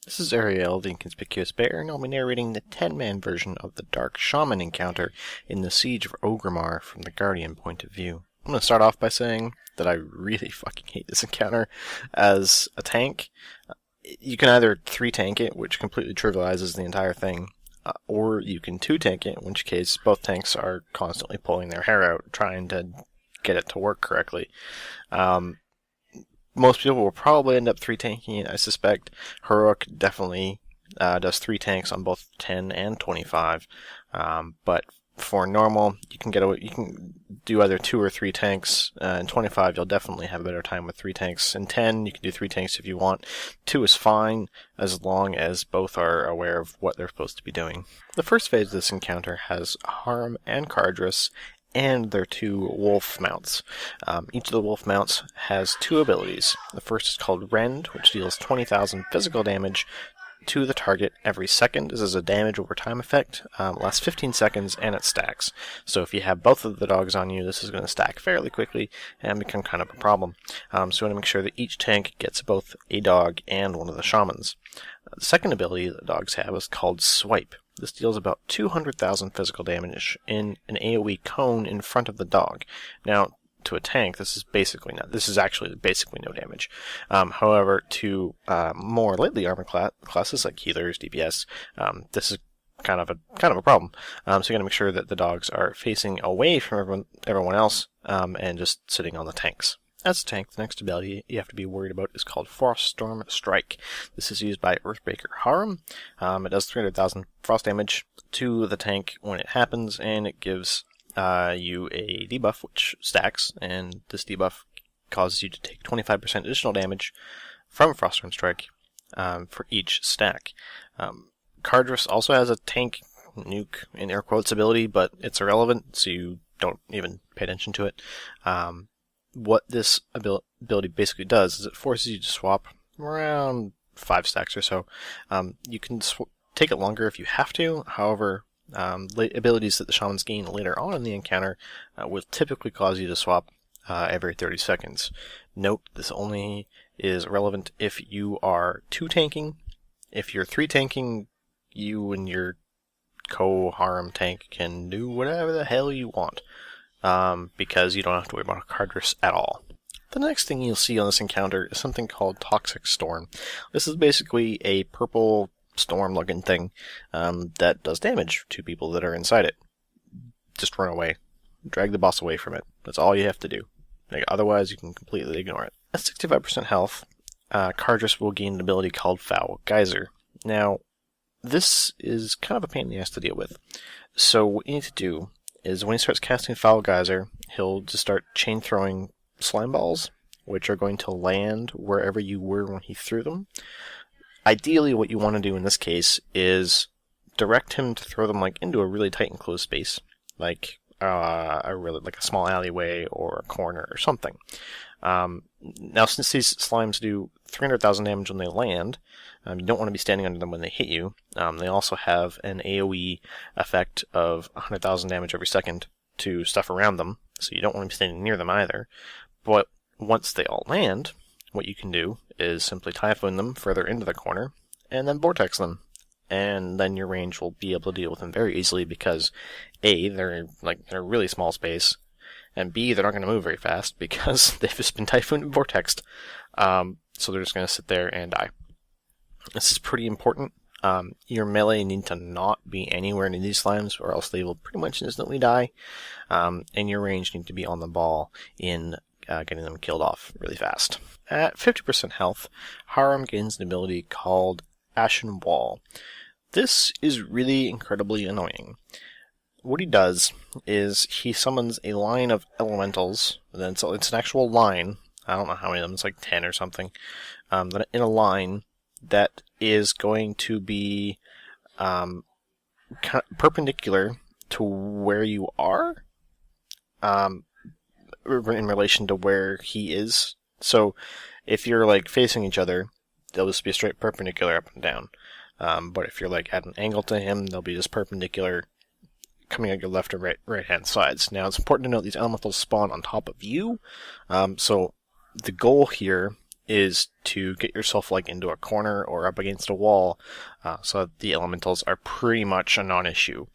This is Arielle, the Inconspicuous Bear, and I'll be narrating the 10-man version of the Dark Shaman encounter in the Siege of Orgrimmar from the Guardian point of view. I'm going to start off by saying that I really fucking hate this encounter as a tank. You can either 3-tank it, which completely trivializes the entire thing, or you can 2-tank it, in which case both tanks are constantly pulling their hair out, trying to get it to work correctly. Most people will probably end up 3-tanking it, I suspect. Heroic definitely does 3 tanks on both 10 and 25. But for normal, you can do either 2 or 3 tanks. In 25, you'll definitely have a better time with 3 tanks. In 10, you can do 3 tanks if you want. 2 is fine, as long as both are aware of what they're supposed to be doing. The first phase of this encounter has Harm and Cardress and their 2 wolf mounts. Each of the wolf mounts has 2 abilities. The first is called Rend, which deals 20,000 physical damage to the target every second. This is a damage over time effect. Lasts 15 seconds and it stacks. So if you have both of the dogs on you, this is going to stack fairly quickly and become kind of a problem. So you want to make sure that each tank gets both a dog and one of the shamans. The second ability that the dogs have is called Swipe. This deals about 200,000 physical damage in an AoE cone in front of the dog. Now, to a tank, this is actually basically no damage. However, to more lightly armored classes like healers, DPS, this is kind of a problem. So you got to make sure that the dogs are facing away from everyone else and just sitting on the tanks. As a tank, the next ability you have to be worried about is called Froststorm Strike. This is used by Earthbreaker Harem. It does 300,000 frost damage to the tank when it happens, and it gives you a debuff which stacks, and this debuff causes you to take 25% additional damage from Froststorm Strike for each stack. Cardress also has a tank nuke in air quotes ability, but it's irrelevant, so you don't even pay attention to it. What this ability basically does is it forces you to swap around 5 stacks or so. You can take it longer if you have to. However, abilities that the shamans gain later on in the encounter will typically cause you to swap every 30 seconds. Note, this only is relevant if you are 2-tanking. If you're 3-tanking, you and your co-harem tank can do whatever the hell you want. Because you don't have to worry about a Cardress at all. The next thing you'll see on this encounter is something called Toxic Storm. This is basically a purple storm-looking thing that does damage to people that are inside it. Just run away. Drag the boss away from it. That's all you have to do. Otherwise, you can completely ignore it. At 65% health, Cardress will gain an ability called Foul Geyser. Now, this is kind of a pain in the ass to deal with. So what you need to do is when he starts casting Foul Geyser, he'll just start chain throwing slime balls, which are going to land wherever you were when he threw them. Ideally, what you want to do in this case is direct him to throw them into a really tight enclosed space, like a small alleyway or a corner or something. Now, since these slimes do 300,000 damage when they land, you don't want to be standing under them when they hit you. They also have an AoE effect of 100,000 damage every second to stuff around them, so you don't want to be standing near them either. But once they all land, what you can do is simply typhoon them further into the corner, and then vortex them. And then your range will be able to deal with them very easily because A, they're in a really small space, and B, they're not going to move very fast because they've just been typhooned and vortexed. So they're just going to sit there and die. This is pretty important. Your melee need to not be anywhere near these slimes, or else they will pretty much instantly die. And your range need to be on the ball in getting them killed off really fast. At 50% health, Harem gains an ability called Ashen Wall. This is really incredibly annoying. What he does is he summons a line of elementals, and then it's an actual line. I don't know how many of them, it's like 10 or something, in a line that is going to be perpendicular to where you are, in relation to where he is. So if you're facing each other, they'll just be straight perpendicular up and down. But if you're at an angle to him, they'll be just perpendicular coming out your left or right hand sides. Now, it's important to note these elementals spawn on top of you, so the goal here is to get yourself like into a corner or up against a wall, so that the elementals are pretty much a non-issue.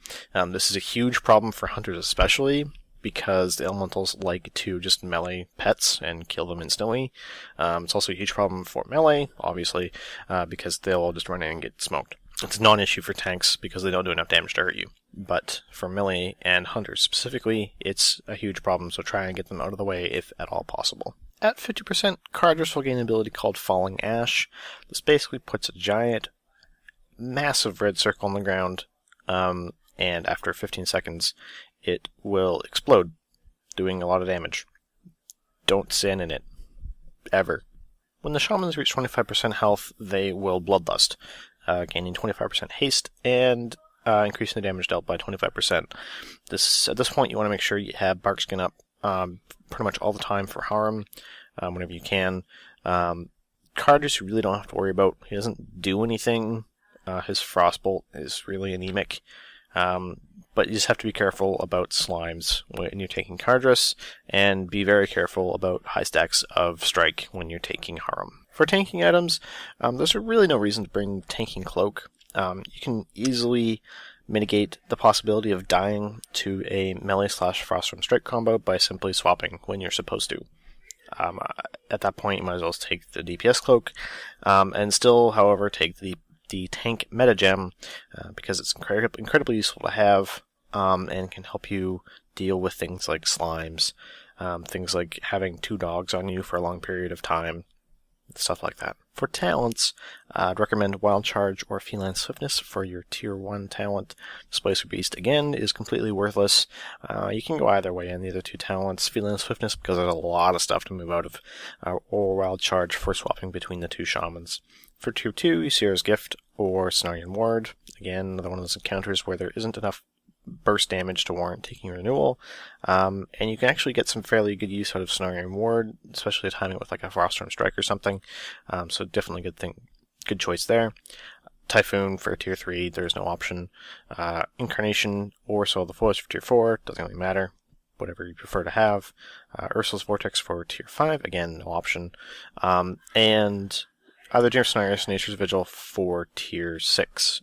This is a huge problem for hunters especially, because the elementals like to just melee pets and kill them instantly. It's also a huge problem for melee, obviously, because they'll all just run in and get smoked. It's a non-issue for tanks because they don't do enough damage to hurt you. But for melee and hunters specifically, it's a huge problem, so try and get them out of the way if at all possible. At 50%, Cardress will gain an ability called Falling Ash. This basically puts a giant, massive red circle on the ground, and after 15 seconds, it will explode, doing a lot of damage. Don't stand in it. Ever. When the shamans reach 25% health, they will Bloodlust, gaining 25% haste and increasing the damage dealt by 25%. At this point, you want to make sure you have Barkskin up pretty much all the time for Harem, whenever you can. Cardress you really don't have to worry about. He doesn't do anything. His Frostbolt is really anemic. But you just have to be careful about slimes when you're taking Cardress, and be very careful about high stacks of Strike when you're taking Harem. For tanking items, there's really no reason to bring Tanking Cloak. You can easily mitigate the possibility of dying to a melee/Frostworm Strike combo by simply swapping when you're supposed to. At that point, you might as well take the DPS Cloak, and still, however, take the tank meta gem, because it's incredibly useful to have, and can help you deal with things like slimes, things like having 2 dogs on you for a long period of time, stuff like that. For talents, I'd recommend Wild Charge or Feline Swiftness for your tier 1 talent. Displacer Beast, again, is completely worthless. You can go either way on the other 2 talents. Feline Swiftness, because there's a lot of stuff to move out of, or Wild Charge for swapping between the 2 shamans. For tier 2, Sierra's Gift or Cenarian Ward. Again, another one of those encounters where there isn't enough burst damage to warrant taking renewal, and you can actually get some fairly good use out of Cenarian Ward, especially timing it with like a Frostworm Strike or something, so definitely good choice there. Typhoon for tier 3, there's no option. Incarnation or Soul of the Forest for tier 4, doesn't really matter, whatever you prefer to have. Ursula's Vortex for tier 5, again, no option. And either Dear Scenarios, Nature's Vigil for tier 6.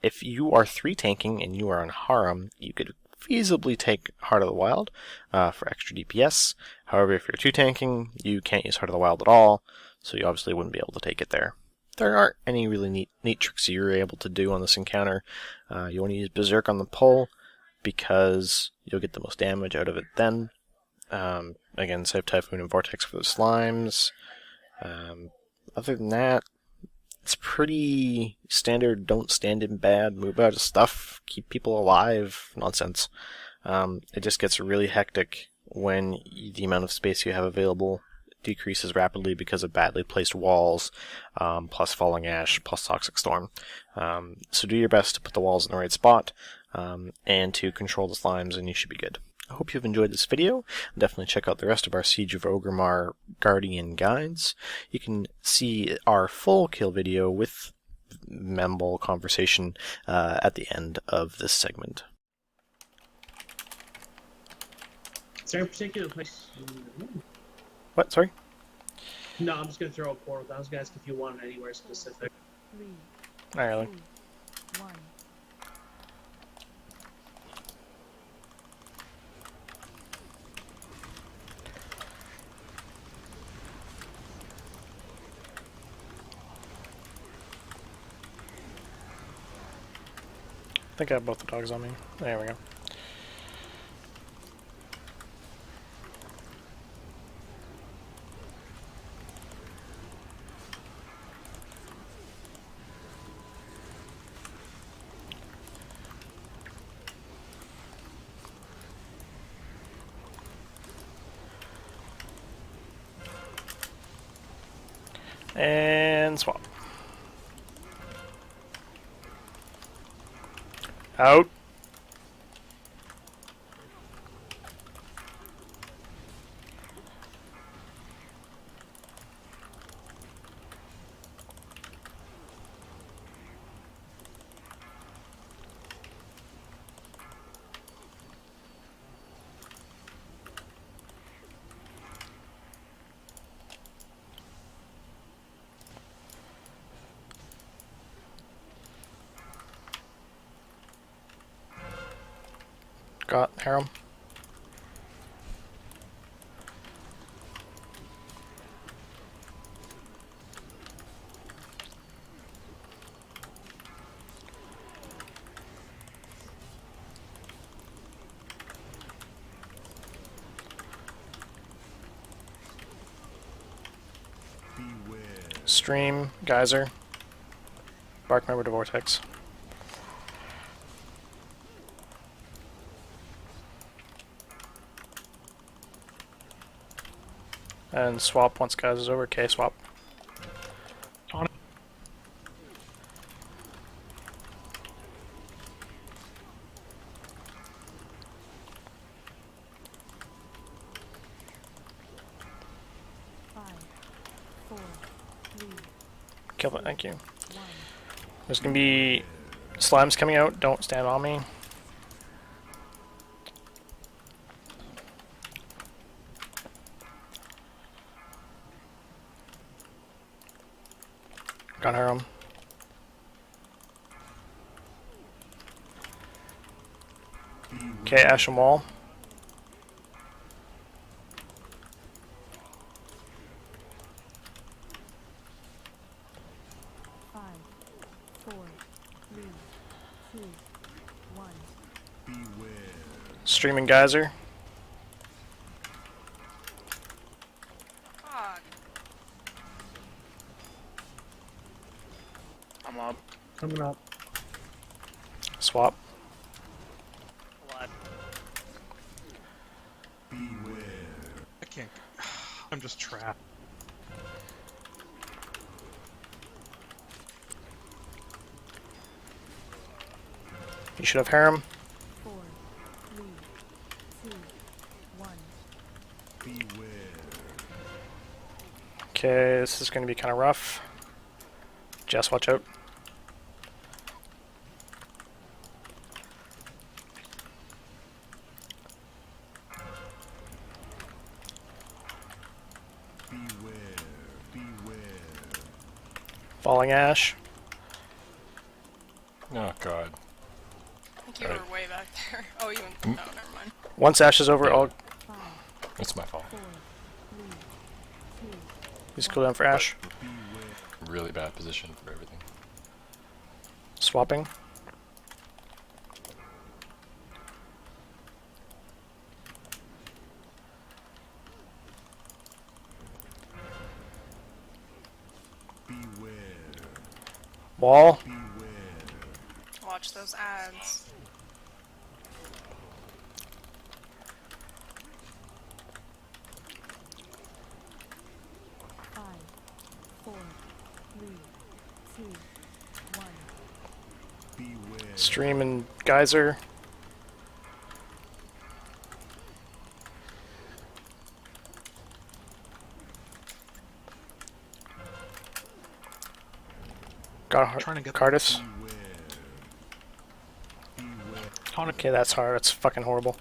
If you are 3 tanking and you are on Harem, you could feasibly take Heart of the Wild for extra DPS. However, if you're 2 tanking, you can't use Heart of the Wild at all, so you obviously wouldn't be able to take it there. There aren't any really neat tricks you're able to do on this encounter. You want to use Berserk on the pull, because you'll get the most damage out of it then. Again, save Typhoon and Vortex for the slimes. Other than that, it's pretty standard, don't stand in bad, move out of stuff, keep people alive nonsense. It just gets really hectic when the amount of space you have available decreases rapidly because of badly placed walls, plus Falling Ash, plus Toxic Storm. So do your best to put the walls in the right spot, and to control the slimes, and you should be good. I hope you've enjoyed this video. Definitely check out the rest of our Siege of Orgrimmar Guardian guides. You can see our full kill video with Memble conversation at the end of this segment. Is there a particular place? What? Sorry? No, I'm just going to throw a portal. I was going to ask if you wanted anywhere specific. 3, Ireland. 2, 1. I think I have both the dogs on me. There we go. And swap. Out. Got harem. Stream, geyser, bark member to vortex. And swap once geyser's over. K swap. On it. Five, four, three, Kill it. Thank you. one. There's gonna be slimes coming out. Don't stand on me. Got harem. Okay, Ashen wall. Five, four, three, two, one. Streaming geyser. Fuck. I'm up. Coming up. Swap. What? I can't. I'm just trapped. You should have harem. Four, three, two, one. Okay, this is going to be kind of rough. Jess, watch out. Falling ash. Oh god. I think you were way back there. Oh, you went. Oh, never mind. Once ash is over, I'll Five, It's my fault. four, three, two. use cooldown for ash. Really bad position for everything. Swapping. Wall. Watch those ads. Five, four, three, two, one. Stream and geyser. Got Trying to get Cardis. Tonic. Okay, that's hard. That's fucking horrible.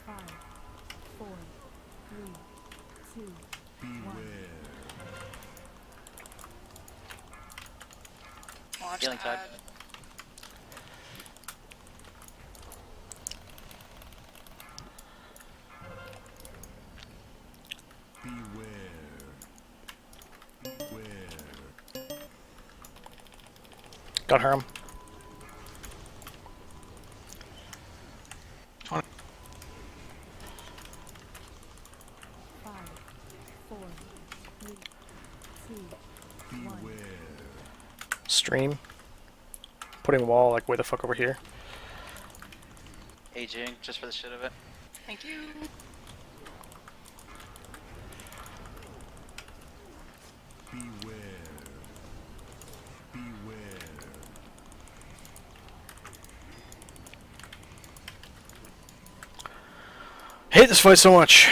Five, four, three, two, one. Watch Healing the side. ad. Got harem. Tonic. Five, four, three, two, one. Stream. Putting wall like way the fuck over here. Aging, just for the shit of it. Thank you. Hate this fight so much.